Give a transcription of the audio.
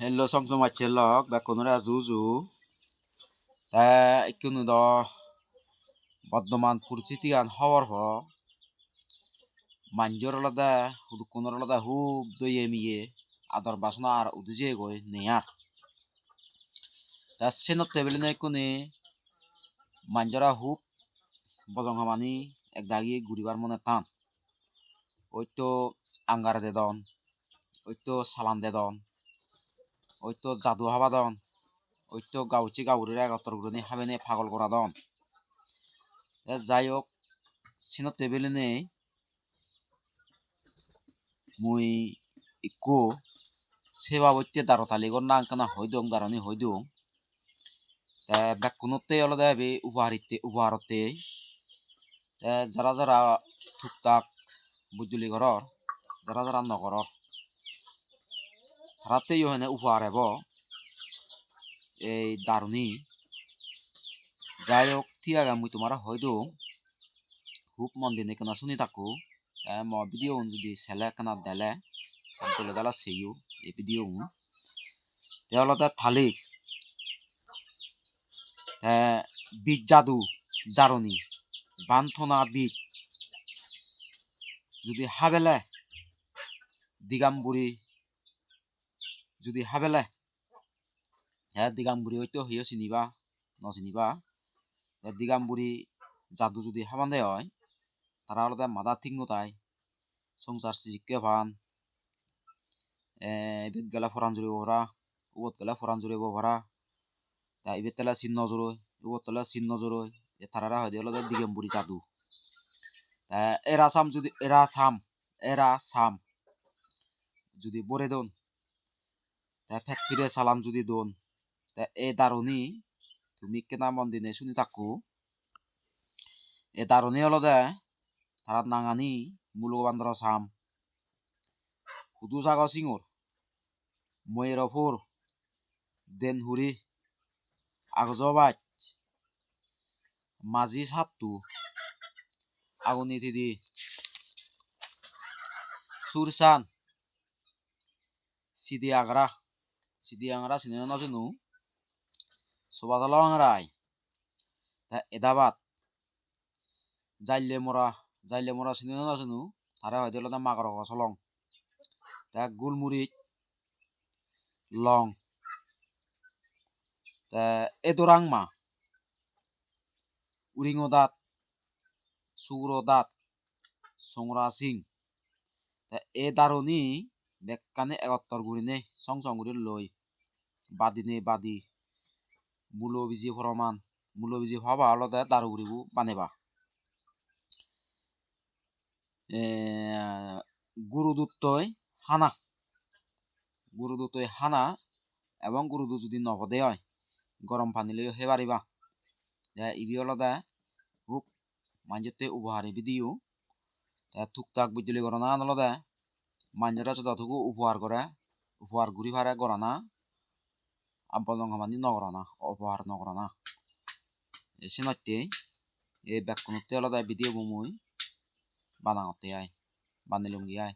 Hello song song macam lok dak kono ra zuzu ta ikkunu do বর্তমান পরিস্থিতি গান হওয়ার হ মাঞ্জর আলাদা হুদুকুনর আলাদা হুব দইয়ে মিয়ে আদর বাসনা আর উদুজে গই নেয়ার তা সেনত টেবিল নাই কোনে মাঞ্জরা হুব বজং হামানি এক দাগি গুরিবার মনে টান ওই তো আঙ্গার দে দন ওই তো সালাম দে দন ওই তো জাদু হাবা দন ওই তো গাউচি গাউরের এগাত্তর গুরুনি হাবেনে পাগল করা দন যাই হোক সিনত টেবিল নেই মুই ইকো সেবা বইতে দারো তালিগর না আঙ্কানা হইদং দারনি হইদং বেকুনতে অলদা বে উপহারতে যারা যারা টুকটাক বুদ্ধলি ঘরর যারা যারা নগরর তারাতেই হেনে উপহার হব এই দারুনি যাই হোক ঠিক আছে মুই তোমার হইদং খুব মন দিনে কেনা শুনি থাকো ভিডিও যদি সেলে কেনা দেলে তুলে দেলা সেইও এই ভিডিও তেওলতে থালিক বীজ জাদু জারনি বান্থনা বীজ যদি হাবেলে দিগাম্বুরি যদি হাবেলে দিগাম্বুরি হয়তো হইও চিনিবা নচিনিবা দিগাম্বুরি জাদু যদি হাবান্দে হয় তারা আলাদা মাদা ঠিক নতাই সংসার সিজিকে ভান এবিত গেলা ফরান জুড়ে ভরা উবত গেলা ফরান জুড়ে ভরা তা এবিত তেলা চিহ্ন জোরই উবত তেলা চিহ্ন জোরই তারা হয় দিয়ে দিগাম্বুরি জাদু তা এরা সাম যদি বরে দন তা ফিরে সালাম যদি দন তা এ দারুনি তুমি কেনা মন দিনে শুনি থাকো এ দারুনি হলো দে তারা নাঙানি মূল্যবান্দ্র সাম হুদু সাগর সিঙ্গুর ময়ূরপুর দেনহুরি আগজবাজ মাঝি সাতু আগুনি দিদি সুরসান সিদি আংরা সিনে নজনু সবাদল আংরাই তা এদাবাদ জাইলে মরা সিনে নজনু তারা হয়তো লদা মাগর গসলং তা গুলমুরিচ লং তা এদোরাংমা উরিঙো দাঁত সুগ্রো দাঁত সংরা সিং তা এ দারুনি বেকানে এগত্তর গুড়িনে সং গুড়ি লই বাদিনে বাদি মূল বিজি ফরমান মূল বিজি হওয়া আলাদা দারু গুড়িবু বানেবা গুরুদুত্তই হানা এবং গুরুদু যদি নবদে হয় গরম পানি লই হে পারিবা ইবি আলাদা খুব মাঞ্জতে উপহারে বিদিও টুকটাক বুঝলি গরনা আনলদা মাঞ্জরা যতটুকু উপহার ঘুরি ভাড়া গড়ানা আব্বাদং হামানি নগরানা উপহার নগরানা এসে এই ব্যাকুনতে আলাদা ভিডিও মুই বানাতে আয় বানিলুঙ্গি আয়